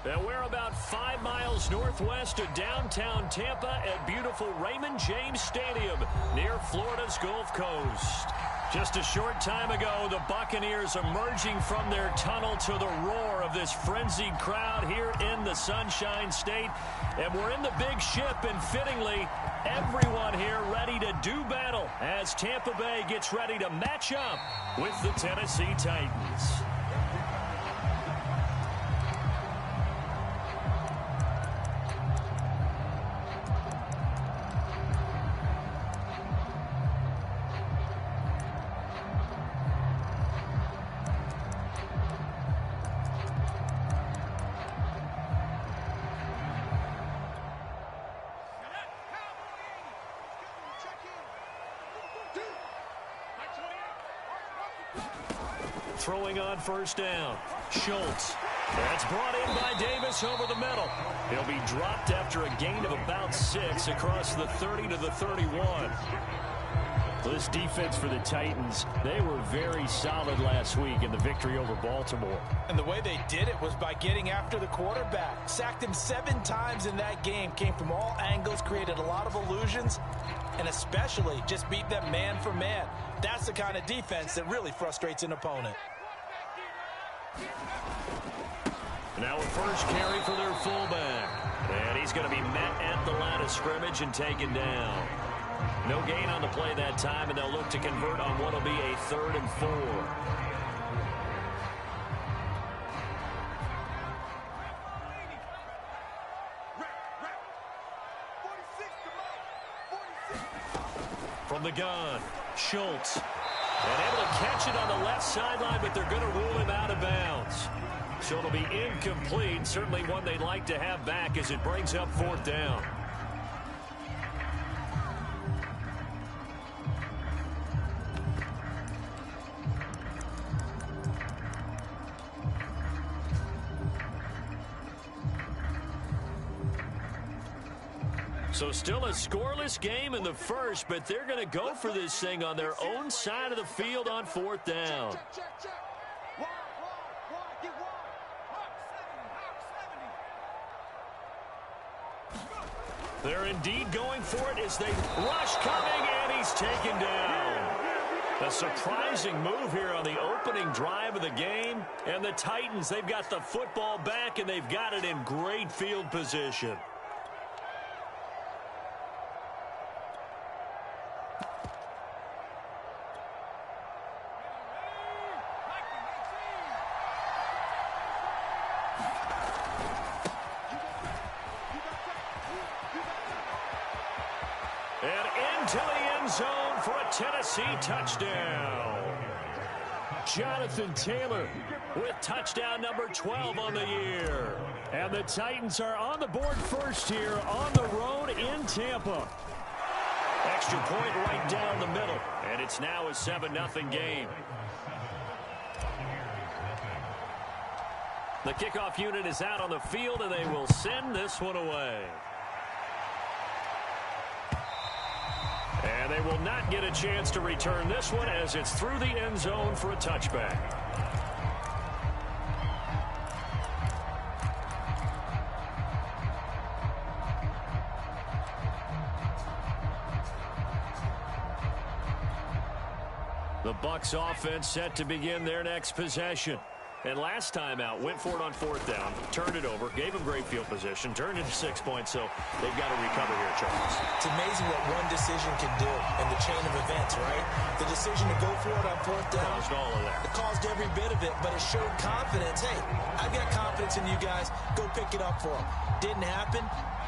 And we're about 5 miles northwest of downtown Tampa at beautiful Raymond James Stadium near Florida's Gulf Coast. Just a short time ago, the Buccaneers emerging from their tunnel to the roar of this frenzied crowd here in the Sunshine State. And we're in the big ship, and fittingly, everyone here ready to do battle as Tampa Bay gets ready to match up with the Tennessee Titans. Throwing on first down. Schultz. That's brought in by Davis over the middle. He'll be dropped after a gain of about 6 across the 30 to the 31. This defense for the Titans, they were very solid last week in the victory over Baltimore. And the way they did it was by getting after the quarterback. Sacked him 7 times in that game. Came from all angles, created a lot of illusions, and especially just beat them man for man. That's the kind of defense that really frustrates an opponent. Now a first carry for their fullback. And he's going to be met at the line of scrimmage and taken down. No gain on the play that time, and they'll look to convert on what will be a 3rd and 4. From the gun, Schultz. And able to catch it on the left sideline, but they're going to rule him out of bounds. So it'll be incomplete. Certainly one they'd like to have back as it brings up 4th down. So still a scoreless game in the first, but they're going to go for this thing on their own side of the field on 4th down. They're indeed going for it as they rush coming, and he's taken down. A surprising move here on the opening drive of the game. And the Titans, they've got the football back, and they've got it in great field position. And into the end zone for a Tennessee touchdown. Jonathan Taylor with touchdown number 12 on the year. And the Titans are on the board first here on the road in Tampa. Extra point right down the middle. And it's now a 7-0 game. The kickoff unit is out on the field, and they will send this one away. And they will not get a chance to return this one as it's through the end zone for a touchback. The Bucs offense set to begin their next possession. And last time out, went for it on 4th down, turned it over, gave them great field position, turned into 6 points, so they've got to recover here, Charles. It's amazing what one decision can do in the chain of events, right? The decision to go for it on 4th down. Caused all of that. It caused every bit of it, but it showed confidence. Hey, I've got confidence in you guys. Go pick it up for them. Didn't happen.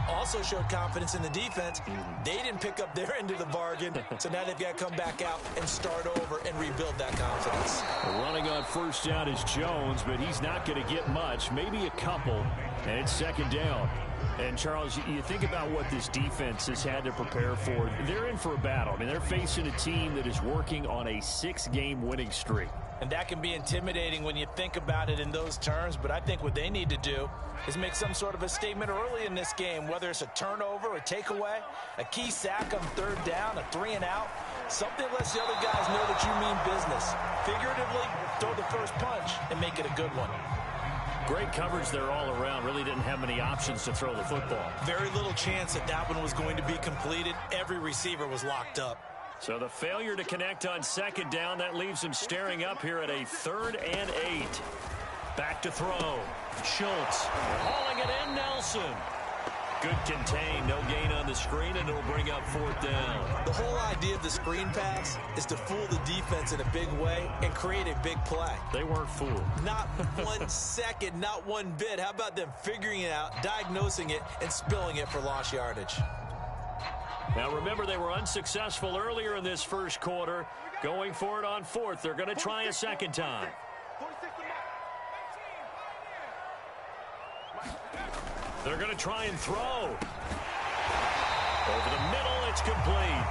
Also showed confidence in the defense. They didn't pick up their end of the bargain, so now they've got to come back out and start over and rebuild that confidence. Running on first down is Jones, but he's not going to get much, maybe a couple, and it's 2nd down. And, Charles, you think about what this defense has had to prepare for. They're in for a battle. I mean, they're facing a team that is working on a 6-game winning streak. And that can be intimidating when you think about it in those terms, but I think what they need to do is make some sort of a statement early in this game, whether it's a turnover, a takeaway, a key sack on 3rd down, a 3-and-out, something lets the other guys know that you mean business. Figuratively, throw the first punch and make it a good one. Great coverage there all around. Really didn't have many options to throw the football. Very little chance that that one was going to be completed. Every receiver was locked up. So the failure to connect on second down, that leaves him staring up here at a 3rd and 8. Back to throw. Schultz hauling it in. Nelson. Good contain. No gain on the screen, and it'll bring up 4th down. The whole idea of the screen pass is to fool the defense in a big way and create a big play. They weren't fooled. Not 1 second, not one bit. How about them figuring it out, diagnosing it, and spilling it for lost yardage? Now, remember, they were unsuccessful earlier in this first quarter. Going for it on 4th. They're going to try a second time. They're going to try and throw. Over the middle, it's complete.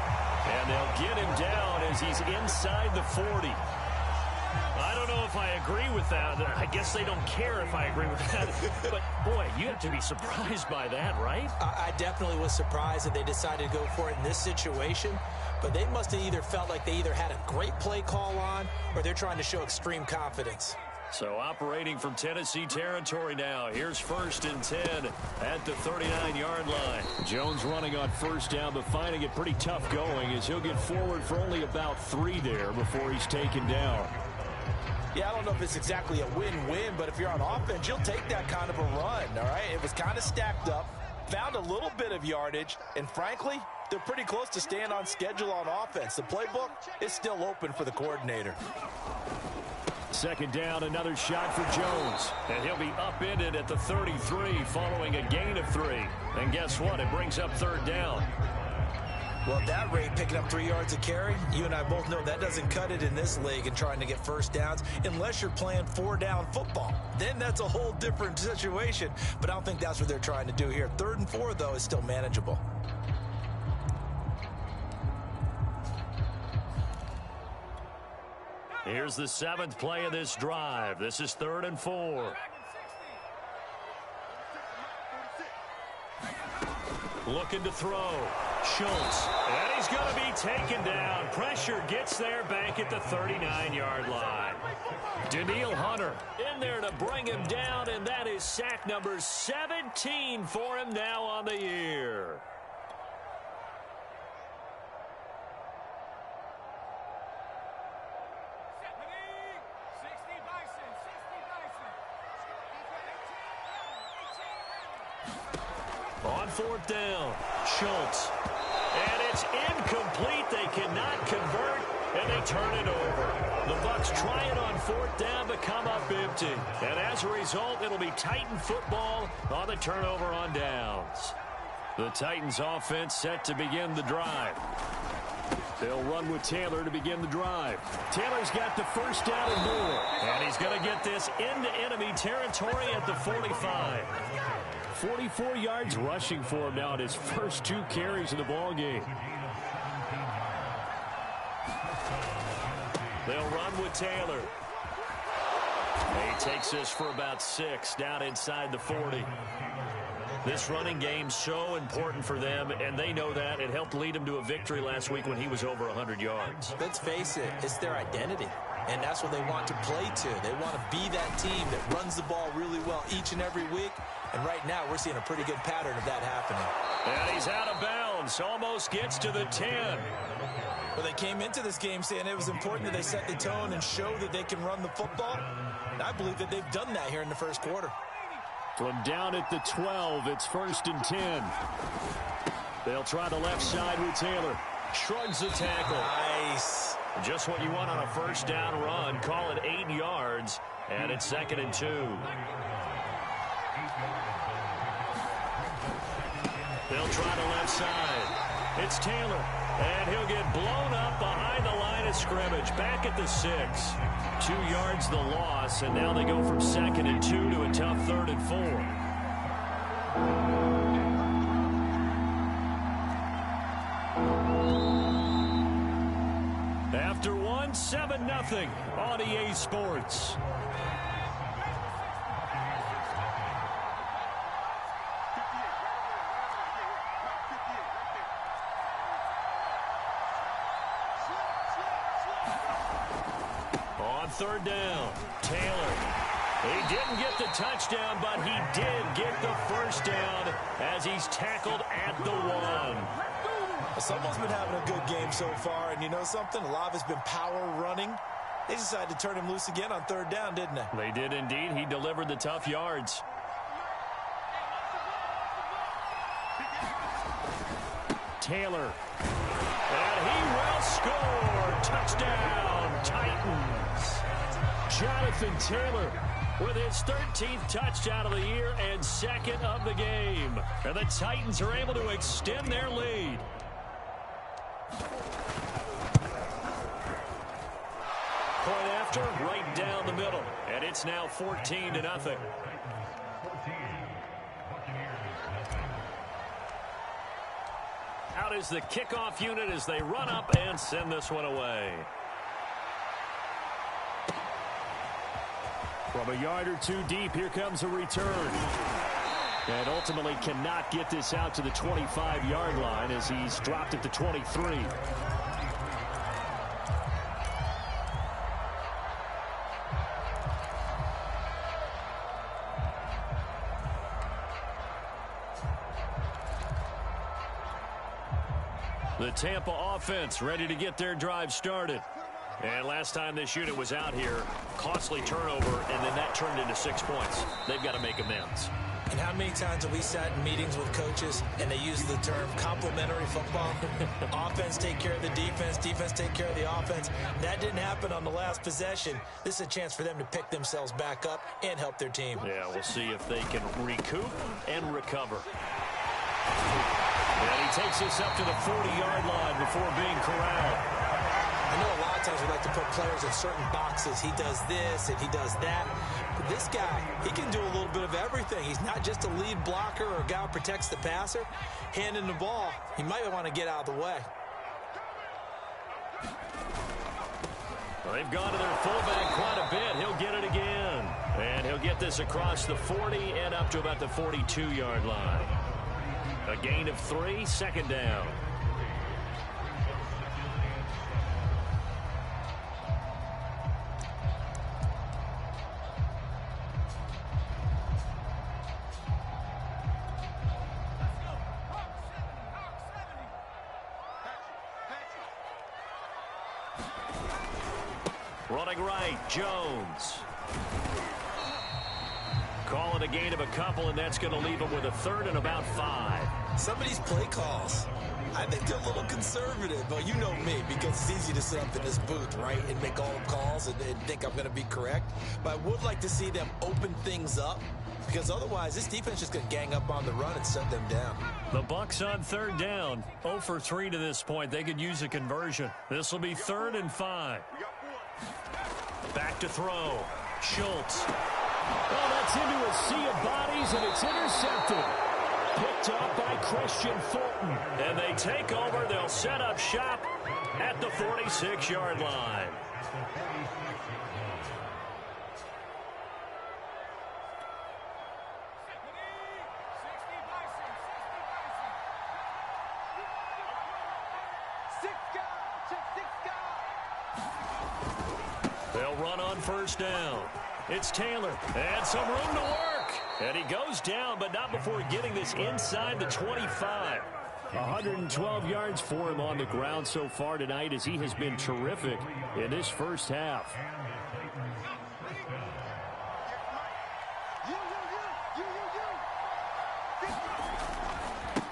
And they'll get him down as he's inside the 40. I don't know if I agree with that. I guess they don't care if I agree with that. But, boy, you have to be surprised by that, right? I definitely was surprised that they decided to go for it in this situation. But they must have either felt like they either had a great play call on or they're trying to show extreme confidence. So operating from Tennessee territory now. Here's 1st and 10 at the 39-yard line. Jones running on 1st down, but finding it pretty tough going as he'll get forward for only about 3 there before he's taken down. Yeah, I don't know if it's exactly a win-win, but if you're on offense, you'll take that kind of a run, all right? It was kind of stacked up, found a little bit of yardage, and frankly, they're pretty close to staying on schedule on offense. The playbook is still open for the coordinator. 2nd down, another shot for Jones. And he'll be upended at the 33 following a gain of 3. And guess what? It brings up 3rd down. Well, at that rate, picking up 3 yards a carry, you and I both know that doesn't cut it in this league and trying to get 1st downs unless you're playing 4-down football. Then that's a whole different situation. But I don't think that's what they're trying to do here. 3rd and 4, though, is still manageable. Here's the 7th play of this drive. This is 3rd and 4. Looking to throw. Schultz. And he's going to be taken down. Pressure gets there back at the 39-yard line. Daniil Hunter in there to bring him down, and that is sack number 17 for him now on the year. On 4th down, Schultz. And it's incomplete. They cannot convert, and they turn it over. The Bucs try it on 4th down, but come up empty. And as a result, it'll be Titan football on the turnover on downs. The Titans offense set to begin the drive. They'll run with Taylor to begin the drive. Taylor's got the 1st down and more. And he's going to get this into enemy territory at the 45. 44 yards rushing for him now at his first 2 carries of the ball game. They'll run with Taylor. He takes this for about 6 down inside the 40. This running game so important for them, and they know that. It helped lead him to a victory last week when he was over 100 yards. Let's face it, it's their identity, and that's what they want to play to. They want to be that team that runs the ball really well each and every week, and right now we're seeing a pretty good pattern of that happening. And he's out of bounds, almost gets to the 10. Well, they came into this game saying it was important that they set the tone and show that they can run the football, and I believe that they've done that here in the first quarter. From down at the 12, it's 1st and 10. They'll try the left side with Taylor. Shrugs the tackle. Nice. Just what you want on a 1st down run. Call it 8 yards, and it's 2nd and 2. They'll try the left side. It's Taylor, and he'll get blown up behind the line of scrimmage. Back at the 6. 2 yards the loss, and now they go from 2nd and 2 to a tough 3rd and 4. After 1, 7-0 on EA Sports. third down. Taylor. He didn't get the touchdown, but he did get the first down as he's tackled at the 1. Someone's been having a good game so far, and you know something? A lot of it's been power running. They decided to turn him loose again on third down, didn't they? They did indeed. He delivered the tough yards. Taylor. And he will score. Touchdown, Titans. Jonathan Taylor with his 13th touchdown of the year and second of the game. And the Titans are able to extend their lead. Point after, right down the middle. And it's now 14-0. Out is the kickoff unit as they run up and send this one away. From a yard or two deep, here comes a return. And ultimately cannot get this out to the 25-yard line as he's dropped at the 23. The Tampa offense ready to get their drive started. And last time this unit was out here, costly turnover, and then that turned into 6 points. They've got to make amends. And how many times have we sat in meetings with coaches and they use the term complementary football? Offense take care of the defense, defense take care of the offense. That didn't happen on the last possession. This is a chance for them to pick themselves back up and help their team. Yeah, we'll see if they can recoup and recover. And he takes us up to the 40-yard line before being corralled. I know a lot of times we like to put players in certain boxes. He does this and he does that. But this guy, he can do a little bit of everything. He's not just a lead blocker or a guy who protects the passer. Handing the ball, he might want to get out of the way. Well, they've gone to their fullback quite a bit. He'll get it again. And he'll get this across the 40 and up to about the 42-yard line. A gain of 3, second down. Running right, Jones. Call it a gain of a couple, and that's going to leave him with a third and about 5. Some of these play calls, I think they're a little conservative, but you know me, because it's easy to sit up in this booth, right, and make all the calls and think I'm going to be correct. But I would like to see them open things up, because otherwise this defense is just going to gang up on the run and shut them down. The Bucs on third down, 0 for 3 to this point. They could use a conversion. This will be 3rd and 5. Back to throw. Schultz. Oh, that's into a sea of bodies, and it's intercepted. Picked up by Christian Fulton. And they take over. They'll set up shop at the 46-yard line. They'll run on first down. It's Taylor. And some room to work. And he goes down, but not before getting this inside the 25. 112 yards for him on the ground so far tonight as he has been terrific in this first half.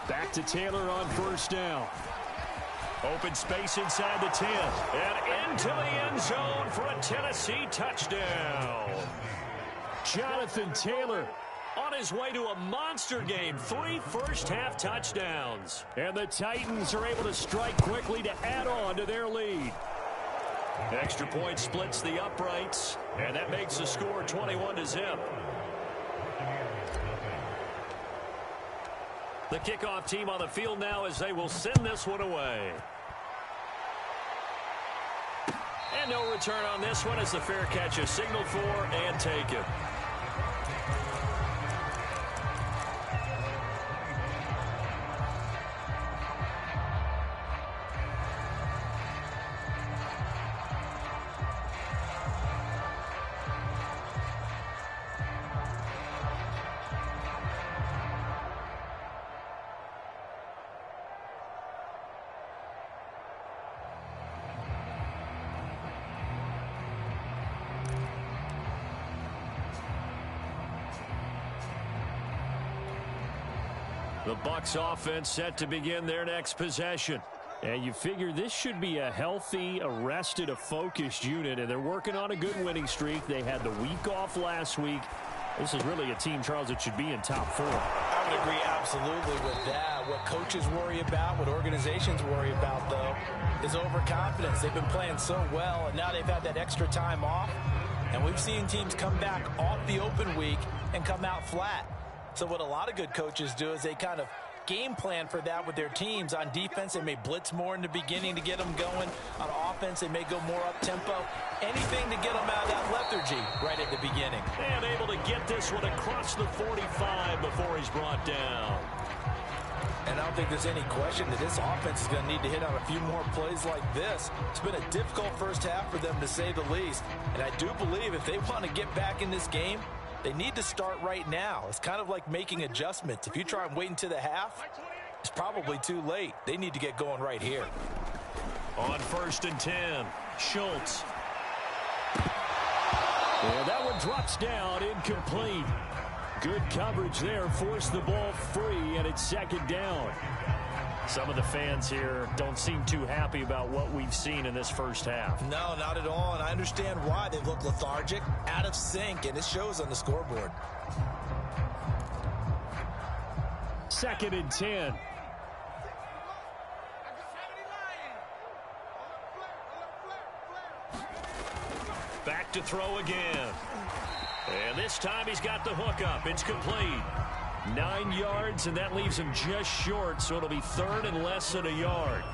Back to Taylor on first down. Open space inside the 10. And into the end zone for a Tennessee touchdown. Jonathan Taylor on his way to a monster game. 3 first-half touchdowns. And the Titans are able to strike quickly to add on to their lead. Extra point splits the uprights. And that makes the score 21-0. The kickoff team on the field now as they will send this one away. And no return on this one as the fair catch is signaled for and taken. The Bucs offense set to begin their next possession. And you figure this should be a healthy, a rested, a focused unit, and they're working on a good winning streak. They had the week off last week. This is really a team, Charles, that should be in top 4. I would agree absolutely with that. What coaches worry about, what organizations worry about, though, is overconfidence. They've been playing so well, and now they've had that extra time off. And we've seen teams come back off the open week and come out flat. So what a lot of good coaches do is they kind of game plan for that with their teams. On defense, they may blitz more in the beginning to get them going. On offense, they may go more up-tempo. Anything to get them out of that lethargy right at the beginning. And able to get this one across the 45 before he's brought down. And I don't think there's any question that this offense is going to need to hit on a few more plays like this. It's been a difficult first half for them, to say the least. And I do believe if they want to get back in this game, they need to start right now. It's kind of like making adjustments. If you try and wait until the half, it's probably too late. They need to get going right here. On 1st and 10, Schultz. And that one drops down, incomplete. Good coverage there, forced the ball free, and it's 2nd down. Some of the fans here don't seem too happy about what we've seen in this first half. No, not at all, and I understand why. They look lethargic, out of sync, and it shows on the scoreboard. 2nd and 10. Back to throw again. And this time he's got the hook up. It's complete. 9 yards, and that leaves him just short, so it'll be 3rd and less than a yard.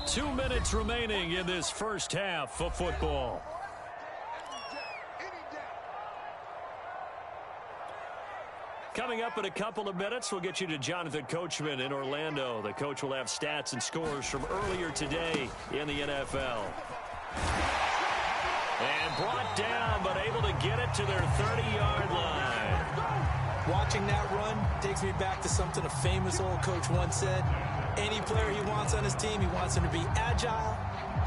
2 minutes remaining in this first half of football. Coming up in a couple of minutes, we'll get you to Jonathan Coachman in Orlando. The coach will have stats and scores from earlier today in the NFL. And brought down, but able to get it to their 30-yard line. Watching that run takes me back to something a famous old coach once said. Any player he wants on his team, he wants him to be agile,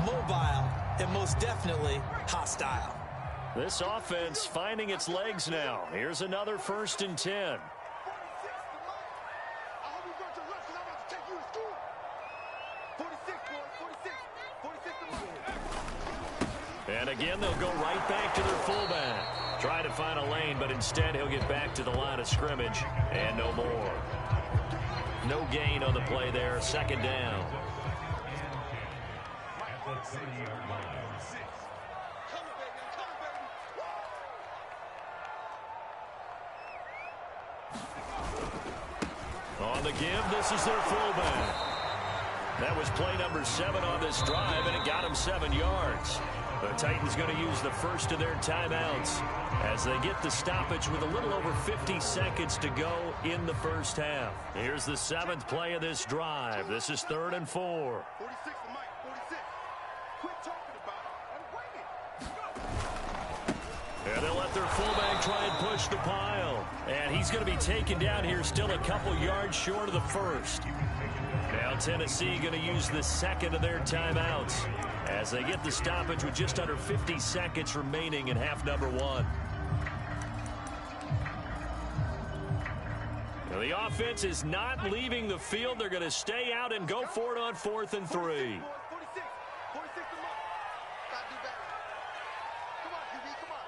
mobile, and most definitely hostile. This offense finding its legs now. Here's another 1st and 10. And again, they'll go right back to their fullback. Try to find a lane, but instead he'll get back to the line of scrimmage and no more. No gain on the play there. 2nd down. On the give, this is their fullback. That was play number 7 on this drive, and it got him 7 yards. The Titans going to use the first of their timeouts as they get the stoppage with a little over 50 seconds to go in the first half. Here's the 7th play of this drive. This is 3rd and 4. 46 to Mike, 46. Quit talking about it. And they'll let their fullback try and push the pile. And he's going to be taken down here, still a couple yards short of the first. Now Tennessee going to use the 2nd of their timeouts as they get the stoppage with just under 50 seconds remaining in half number 1. Now the offense is not leaving the field. They're going to stay out and go for it on 4th and 3. 46 to Mike. Gotta do better. Come on, QB, come on.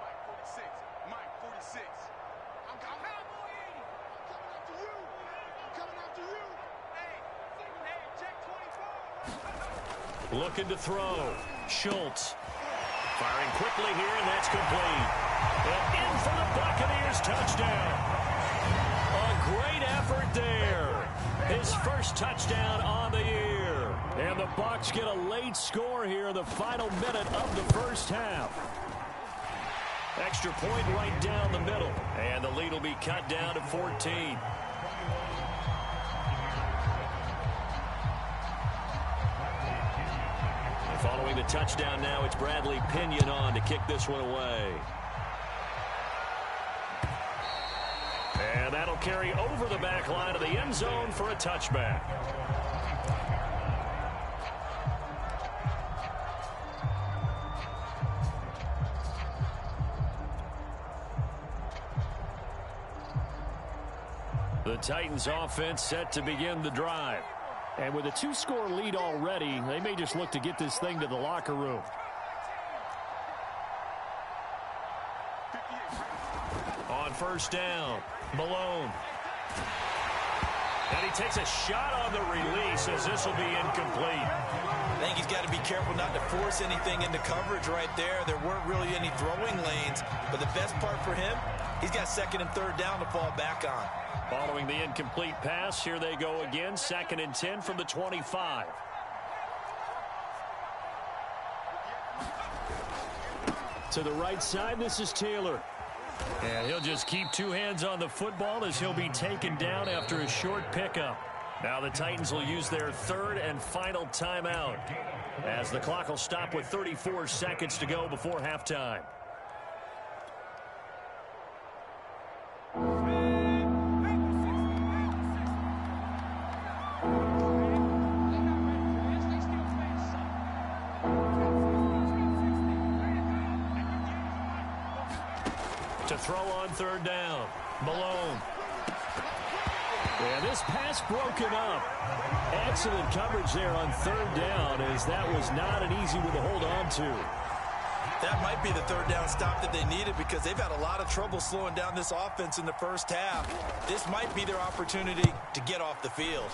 Mike, 46. Mike, 46. I'm coming after you. I'm coming after you. Hey, check 24. Looking to throw. Schultz. Firing quickly here, and that's complete. And in for the Buccaneers touchdown. A great effort there. His first touchdown on the year. And the Bucs get a late score here in the final minute of the first half. Extra point right down the middle. And the lead will be cut down to 14. Following the touchdown now, it's Bradley Pinion on to kick this one away. And that'll carry over the back line of the end zone for a touchback. The Titans offense set to begin the drive. And with a 2-score lead already, they may just look to get this thing to the locker room. On first down, Malone. And he takes a shot on the release as this will be incomplete. I think he's got to be careful not to force anything into coverage right there. There weren't really any throwing lanes, but the best part for him, he's got second and third down to fall back on. Following the incomplete pass, here they go again, 2nd and 10 from the 25. To the right side, this is Taylor. And he'll just keep 2 hands on the football as he'll be taken down after a short pickup. Now the Titans will use their 3rd and final timeout as the clock will stop with 34 seconds to go before halftime. To throw on 3rd down, Malone. And this pass broken up. Excellent coverage there on 3rd down, as that was not an easy one to hold on to. That might be the 3rd down stop that they needed because they've had a lot of trouble slowing down this offense in the first half. This might be their opportunity to get off the field.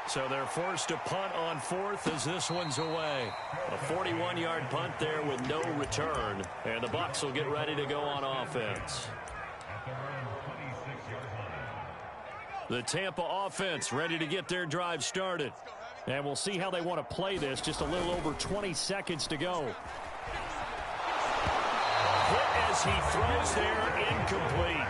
So they're forced to punt on 4th as this one's away. A 41-yard punt there with no return. And the Bucs will get ready to go on offense. The Tampa offense ready to get their drive started. And we'll see how they want to play this. Just a little over 20 seconds to go. Hit as he throws there, incomplete.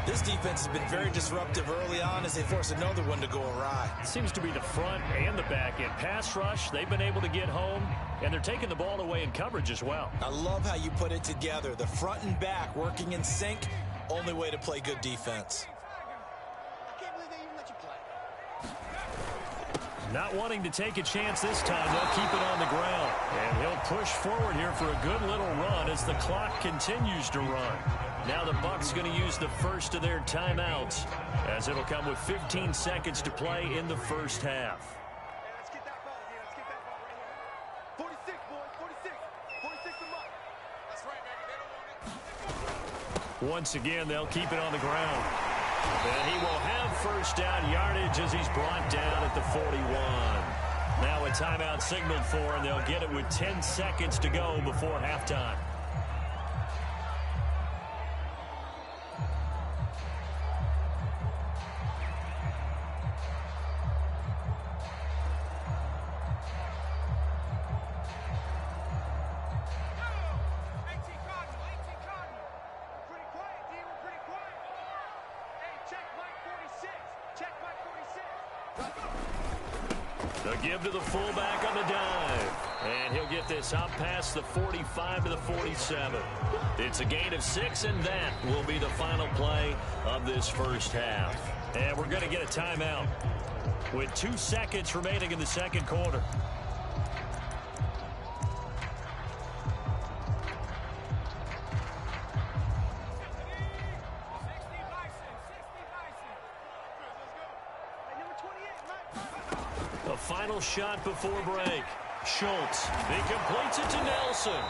This defense has been very disruptive early on as they force another one to go awry. Seems to be the front and the back end. Pass rush, they've been able to get home, and they're taking the ball away in coverage as well. I love how you put it together. The front and back working in sync, only way to play good defense. Not wanting to take a chance this time, they'll keep it on the ground. And he'll push forward here for a good little run as the clock continues to run. Now the Bucs going to use the first of their timeouts as it'll come with 15 seconds to play in the first half. Let's get that ball, let's get that ball right here. 46, boys, 46. 46 them up. That's right, baby. They don't want it. Once again, they'll keep it on the ground. And he will have first down yardage as he's brought down at the 41. Now a timeout signaled for, and they'll get it with 10 seconds to go before halftime. The give to the fullback on the dive. And he'll get this out past the 45 to the 47. It's a gain of 6, and that will be the final play of this first half. And we're going to get a timeout with 2 seconds remaining in the second quarter. The final shot before break. Schultz. He completes it to Nelson.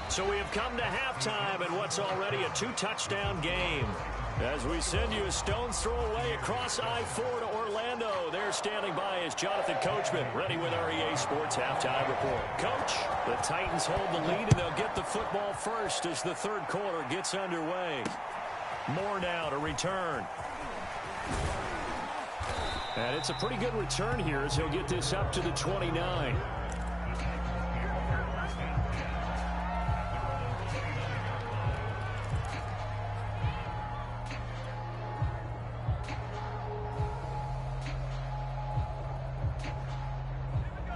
So we have come to halftime in what's already a 2-touchdown game. As we send you a stone's throw away across I-4 to Orlando. There standing by is Jonathan Coachman, ready with our EA Sports Halftime Report. Coach, the Titans hold the lead, and they'll get the football first as the third quarter gets underway. Moore now to return. And it's a pretty good return here as he'll get this up to the 29.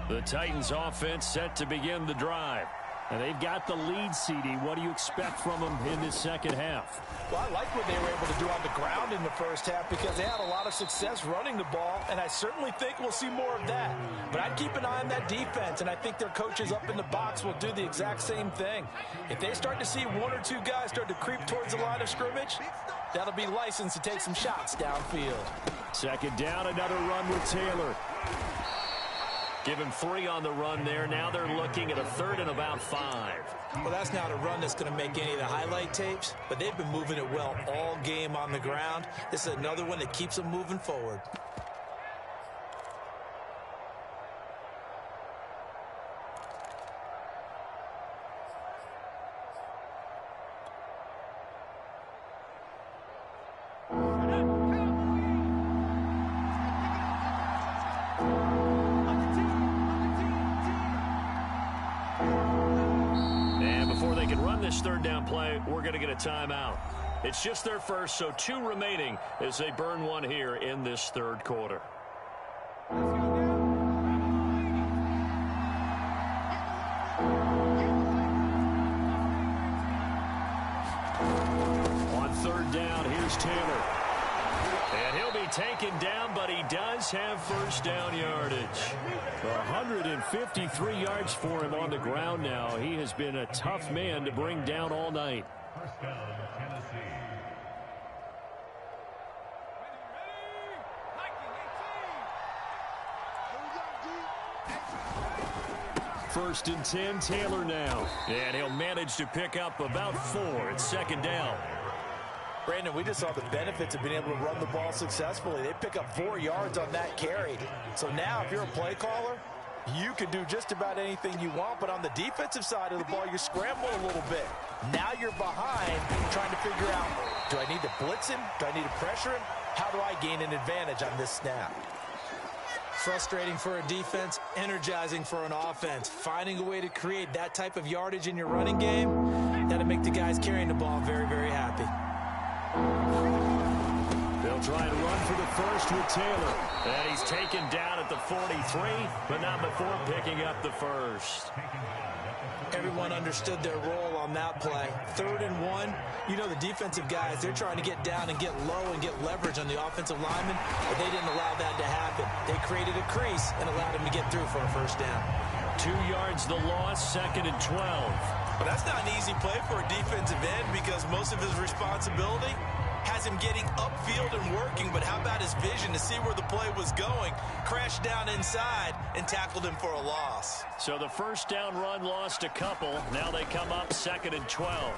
The Titans offense set to begin the drive. And they've got the lead, CD. What do you expect from them in this second half? Well, I like what they were able to do on the ground in the first half because they had a lot of success running the ball, and I certainly think we'll see more of that. But I'd keep an eye on that defense, and I think their coaches up in the box will do the exact same thing. If they start to see one or two guys start to creep towards the line of scrimmage, that'll be licensed to take some shots downfield. Second down, another run with Taylor. Give him 3 on the run there. Now they're looking at a 3rd and about 5. Well, that's not a run that's going to make any of the highlight tapes, but they've been moving it well all game on the ground. This is another one that keeps them moving forward. This 3rd down play, we're going to get a timeout. It's just their first, so 2 remaining as they burn one here in this 3rd quarter. On 3rd down, here's Taylor. And he'll be taken down, but he does have first down yardage. 153 yards for him on the ground now. He has been a tough man to bring down all night. First and 10, Taylor now. And he'll manage to pick up about 4 at 2nd down. Brandon, we just saw the benefits of being able to run the ball successfully. They pick up 4 yards on that carry. So now if you're a play caller, you can do just about anything you want. But on the defensive side of the ball, you scramble a little bit. Now you're behind trying to figure out, do I need to blitz him? Do I need to pressure him? How do I gain an advantage on this snap? Frustrating for a defense, energizing for an offense. Finding a way to create that type of yardage in your running game, that'll make the guys carrying the ball very, very happy. They'll try and run for the first with Taylor. And he's taken down at the 43, but not before picking up the first. Everyone understood their role on that play. 3rd and 1. You know the defensive guys, they're trying to get down and get low and get leverage on the offensive lineman, but they didn't allow that to happen. They created a crease and allowed him to get through for a first down. 2 yards the loss, 2nd and 12. But that's not an easy play for a defensive end because most of his responsibility has him getting upfield and working, but how about his vision to see where the play was going, crashed down inside, and tackled him for a loss. So the first down run lost a couple. Now they come up 2nd and 12.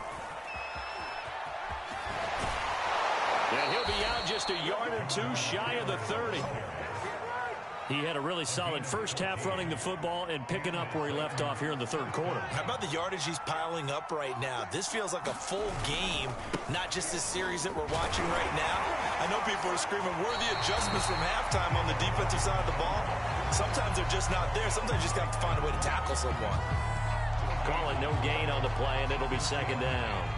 And he'll be out just a yard or 2 shy of the 30. He had a really solid first half running the football and picking up where he left off here in the 3rd quarter. How about the yardage he's piling up right now? This feels like a full game, not just this series that we're watching right now. I know people are screaming, where are the adjustments from halftime on the defensive side of the ball? Sometimes they're just not there. Sometimes you just have to find a way to tackle someone. Call it no gain on the play, and it'll be 2nd down.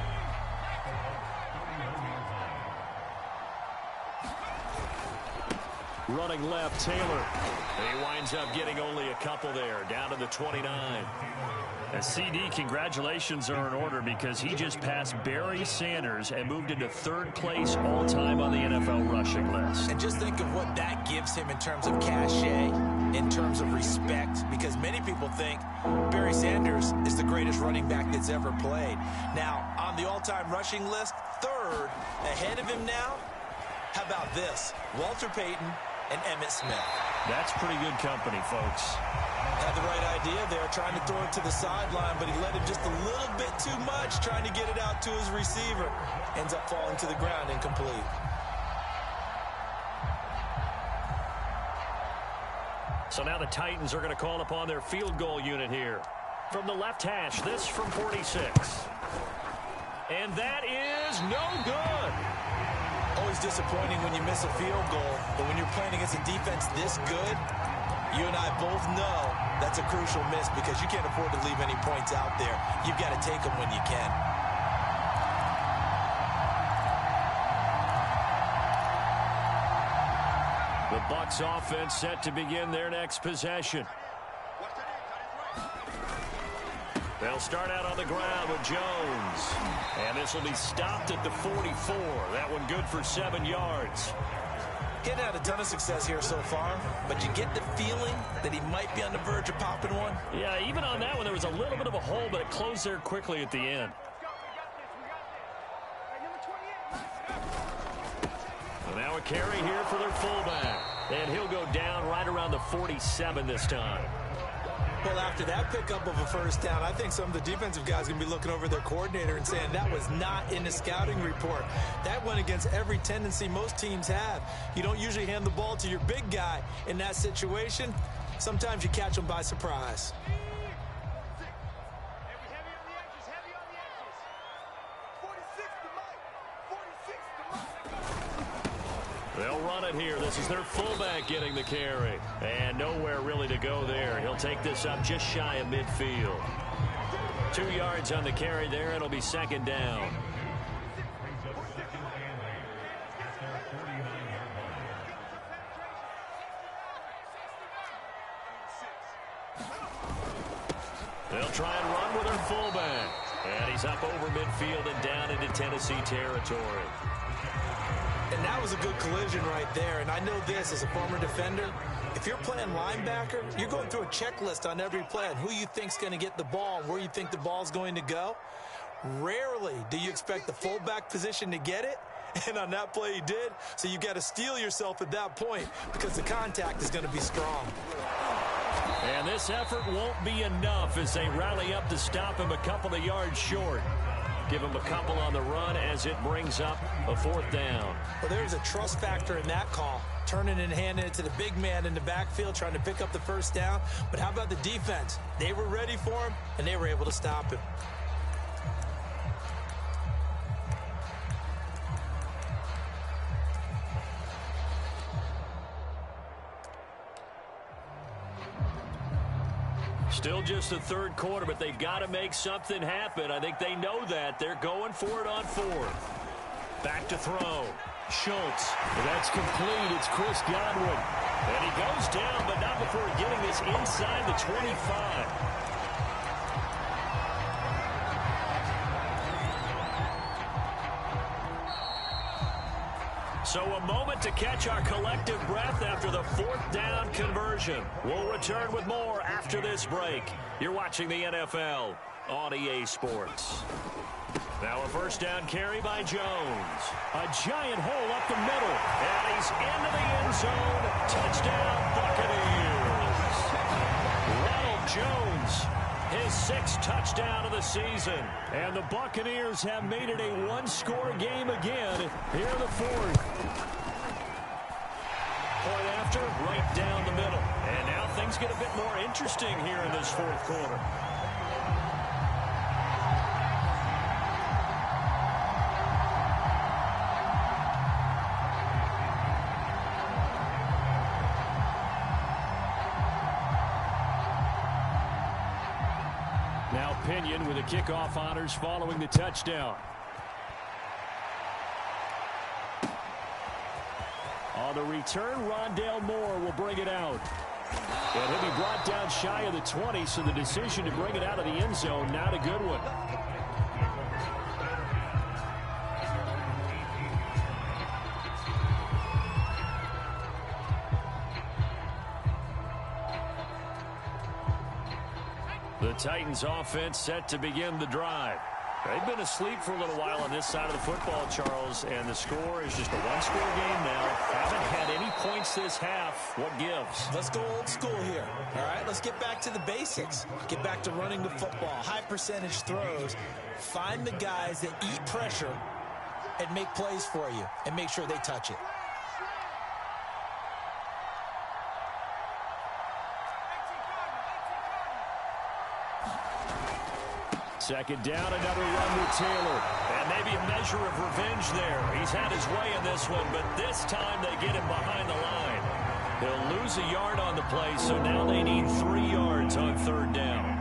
Running left, Taylor. He winds up getting only a couple there, down to the 29. And CD, congratulations are in order because he just passed Barry Sanders and moved into 3rd place all-time on the NFL rushing list. And just think of what that gives him in terms of cachet, in terms of respect, because many people think Barry Sanders is the greatest running back that's ever played. Now, on the all-time rushing list, 3rd, ahead of him now, how about this? Walter Payton and Emmitt Smith. That's pretty good company, folks. Had the right idea there, trying to throw it to the sideline, but he let him just a little bit too much, trying to get it out to his receiver. Ends up falling to the ground incomplete. So now the Titans are going to call upon their field goal unit here. From the left hash, this from 46. And that is no good. Always disappointing when you miss a field goal, but when you're playing against a defense this good, you and I both know that's a crucial miss because you can't afford to leave any points out there. You've got to take them when you can. The Bucs offense set to begin their next possession. They'll start out on the ground with Jones. And this will be stopped at the 44. That one good for 7 yards. Getting had a ton of success here so far, but you get the feeling that he might be on the verge of popping one. Yeah, even on that one, there was a little bit of a hole, but it closed there quickly at the end. So now a carry here for their fullback. And he'll go down right around the 47 this time. Well, after that pickup of a first down, I think some of the defensive guys are going to be looking over their coordinator and saying that was not in the scouting report. That went against every tendency most teams have. You don't usually hand the ball to your big guy in that situation. Sometimes you catch them by surprise. They'll run it here. This is their fullback getting the carry. And nowhere really to go there. He'll take this up just shy of midfield. 2 yards on the carry there. It'll be second down. They'll try and run with their fullback. And he's up over midfield and down into Tennessee territory. And that was a good collision right there. And I know this as a former defender. If you're playing linebacker, you're going through a checklist on every play on who you think's going to get the ball and where you think the ball's going to go. Rarely do you expect the fullback position to get it. And on that play he did. So you've got to steel yourself at that point because the contact is going to be strong. And this effort won't be enough as they rally up to stop him a couple of yards short. Give him a couple on the run as it brings up a 4th down. Well, there's a trust factor in that call. Turning and handing it to the big man in the backfield, trying to pick up the first down. But how about the defense? They were ready for him, and they were able to stop him. Still just the 3rd quarter, but they've got to make something happen. I think they know that. They're going for it on 4th. Back to throw. Schultz. That's complete. It's Chris Godwin. And he goes down, but not before getting this inside the 25. So a moment to catch our collective breath after the 4th down conversion. We'll return with more after this break. You're watching the NFL on EA Sports. Now a first down carry by Jones. A giant hole up the middle. And he's into the end zone. Touchdown, Buccaneers. Ronald Jones, his 6th touchdown of the season. And the Buccaneers have made it a one-score game again here in the 4th. Point after, right down the middle. And now things get a bit more interesting here in this 4th quarter. Now Pinion with the kickoff honors following the touchdown. On the return, Rondale Moore will bring it out. And he'll be brought down shy of the 20, so the decision to bring it out of the end zone, not a good one. The Titans offense set to begin the drive. They've been asleep for a little while on this side of the football, Charles, and the score is just a one-score game now. Haven't had any points this half. What gives? Let's go old school here. All right, let's get back to the basics. Get back to running the football, high percentage throws. Find the guys that eat pressure and make plays for you and make sure they touch it. Second down, another run with Taylor. And maybe a measure of revenge there. He's had his way in this one, but this time they get him behind the line. He'll lose a yard on the play, so now they need 3 yards on 3rd down.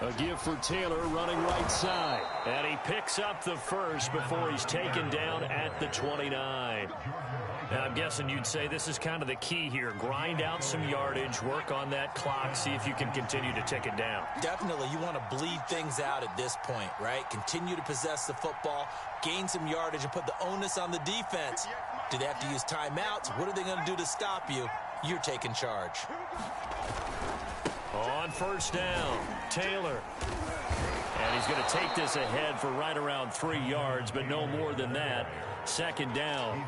A give for Taylor running right side. And he picks up the first before he's taken down at the 29. Now, I'm guessing you'd say this is kind of the key here. Grind out some yardage, work on that clock, see if you can continue to tick it down. Definitely, you want to bleed things out at this point, right? Continue to possess the football, gain some yardage, and put the onus on the defense. Do they have to use timeouts? What are they going to do to stop you? You're taking charge. On first down, Taylor. And he's going to take this ahead for right around 3 yards, but no more than that. Second down.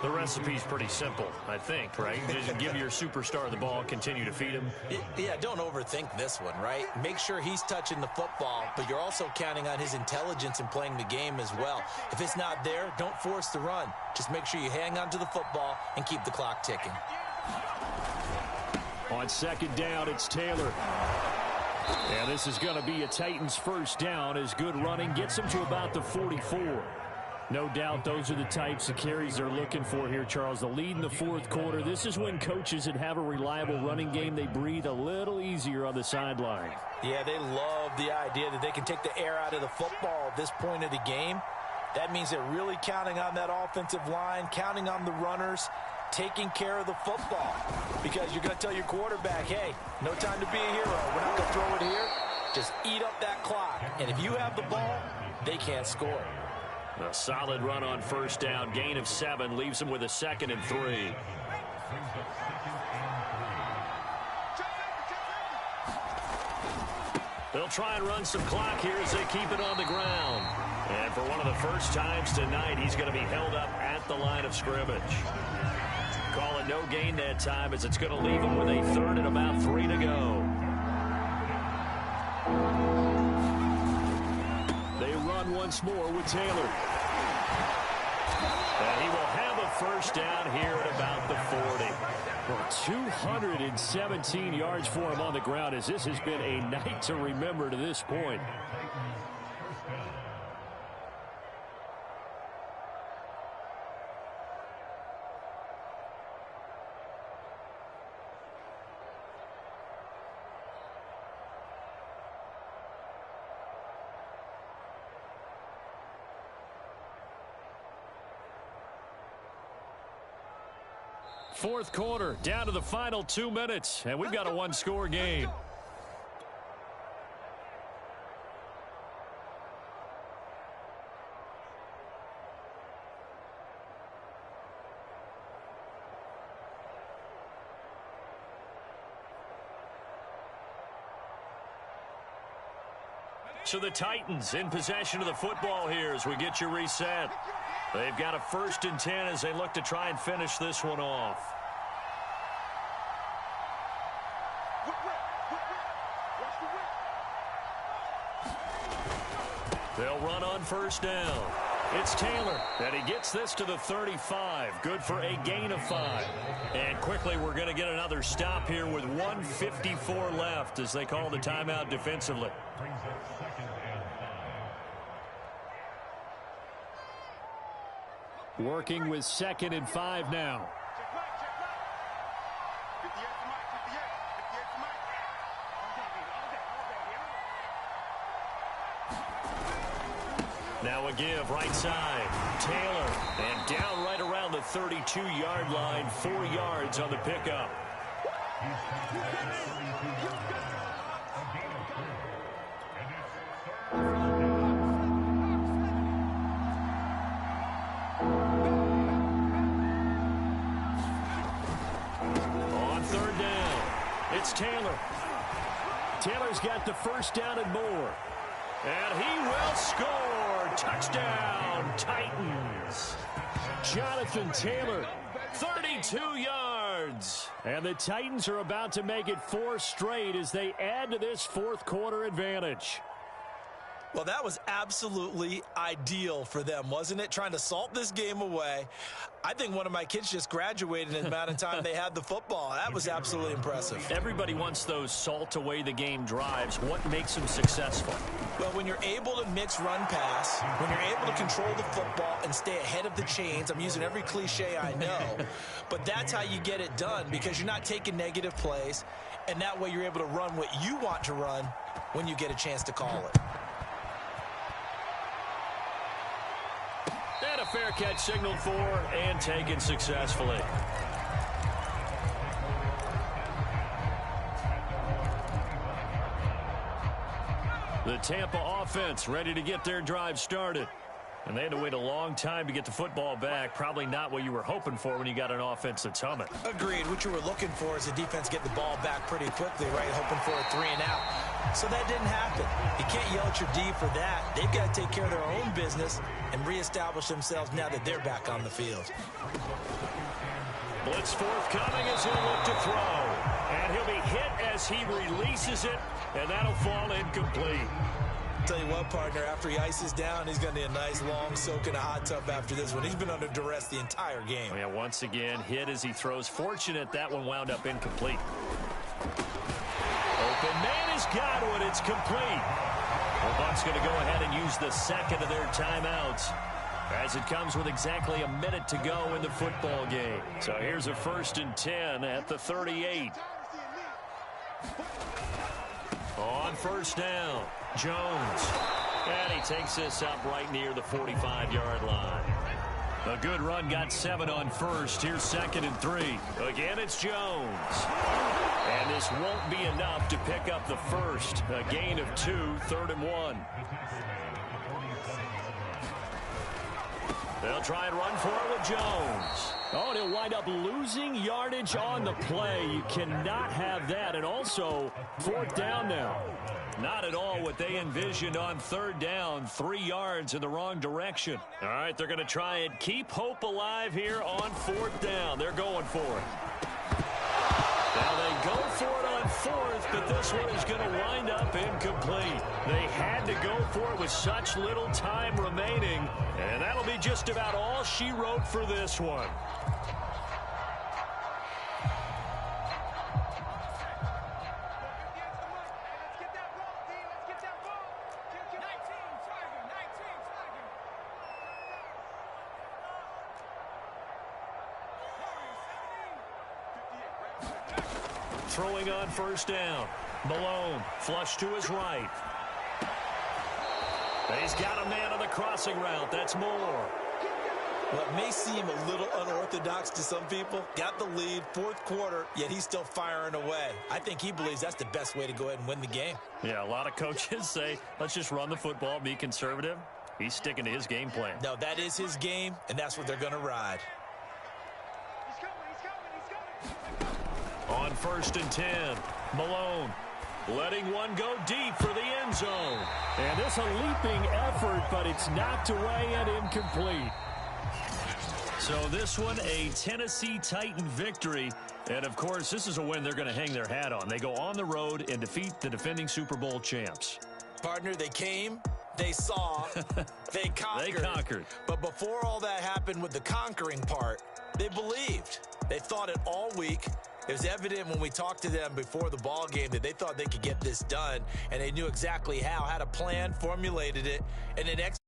The recipe's pretty simple, I think, right? Just give your superstar the ball, continue to feed him. Yeah, don't overthink this one, right? Make sure he's touching the football, but you're also counting on his intelligence in playing the game as well. If it's not there, don't force the run. Just make sure you hang on to the football and keep the clock ticking. On second down, it's Taylor. And this is going to be a Titans first down as good running gets them to about the 44. No doubt those are the types of carries they're looking for here, Charles. The lead in the fourth quarter. This is when coaches that have a reliable running game, they breathe a little easier on the sideline. Yeah, they love the idea that they can take the air out of the football at this point of the game. That means they're really counting on that offensive line, counting on the runners, taking care of the football. Because you're going to tell your quarterback, hey, no time to be a hero. We're not going to throw it here. Just eat up that clock. And if you have the ball, they can't score. A solid run on first down. Gain of 7 leaves them with a 2nd and 3. They'll try and run some clock here as they keep it on the ground. And for one of the first times tonight, he's going to be held up at the line of scrimmage. Call it no gain that time as it's going to leave him with a 3rd and about 3 to go. They run once more with Taylor. And he will have a first down here at about the 40. Well, 217 yards for him on the ground as this has been a night to remember to this point. Fourth quarter, down to the final 2 minutes, and we've got a one-score game. So the Titans in possession of the football here as we get you reset. They've got a 1st and 10 as they look to try and finish this one off. They'll run on first down. It's Taylor, and he gets this to the 35. Good for a gain of 5. And quickly, we're going to get another stop here with 1:54 left as they call the timeout defensively. Working with 2nd and 5 now. Now a give right side. Taylor, and down right around the 32-yard line, 4 yards on the pickup. On 3rd down, it's Taylor. Taylor's got the first down and more. And he will score. Touchdown, Titans. Jonathan Taylor. 32 yards. And the Titans are about to make it 4 straight as they add to this fourth quarter advantage. Well, that was absolutely ideal for them, wasn't it? Trying to salt this game away. I think one of my kids just graduated in the amount of time they had the football. That was absolutely impressive. Everybody wants those salt-away-the-game drives. What makes them successful? Well, when you're able to mix run-pass, when you're able to control the football and stay ahead of the chains, I'm using every cliche I know, but that's how you get it done because you're not taking negative plays, and that way you're able to run what you want to run when you get a chance to call it. And a fair catch signaled for and taken successfully. The Tampa offense ready to get their drive started. And they had to wait a long time to get the football back. Probably not what you were hoping for when you got an offense that's humming. Agreed. What you were looking for is the defense get the ball back pretty quickly, right? Hoping for a 3 and out. So that didn't happen. You can't yell at your D for that. They've got to take care of their own business and reestablish themselves now that they're back on the field. Blitz forthcoming as he'll look to throw. And he'll be hit as he releases it, and that'll fall incomplete. Tell you what, partner, after he ices down, he's going to need a nice long soak in a hot tub after this one. He's been under duress the entire game. Yeah, once again, hit as he throws. Fortunate that one wound up incomplete. Open man has got one. It's complete. The Bucs going to go ahead and use the second of their timeouts as it comes with exactly a minute to go in the football game. So here's a 1st and 10 at the 38. On first down, Jones. And he takes this up right near the 45-yard line. A good run, got 7 on first. Here's 2nd and 3. Again, it's Jones. And this won't be enough to pick up the first. A gain of 2, 3rd and 1. They'll try and run for it with Jones. Oh, and he'll wind up losing yardage on the play. You cannot have that. And also, 4th down now. Not at all what they envisioned on 3rd down. 3 yards in the wrong direction. All right, they're going to try and keep hope alive here on 4th down. They're going for it. Now they go for it on 4th, but this one is going to wind up incomplete. They had to go for it with such little time remaining, and that'll be just about all she wrote for this one. Throwing on 1st down. Malone, flush to his right. He's got a man on the crossing route. That's Moore. Well, it may seem a little unorthodox to some people. Got the lead, 4th quarter, yet he's still firing away. I think he believes that's the best way to go ahead and win the game. Yeah, a lot of coaches say, let's just run the football, be conservative. He's sticking to his game plan. No, that is his game, and that's what they're going to ride. On 1st and 10, Malone letting one go deep for the end zone. And this a leaping effort, but it's knocked away and incomplete. So this one, a Tennessee Titan victory. And, of course, this is a win they're going to hang their hat on. They go on the road and defeat the defending Super Bowl champs. Partner, they came, they saw, they conquered. They conquered. But before all that happened with the conquering part, they believed. They thought it all week. It was evident when we talked to them before the ball game that they thought they could get this done, and they knew exactly how, had a plan, formulated it, and then executed.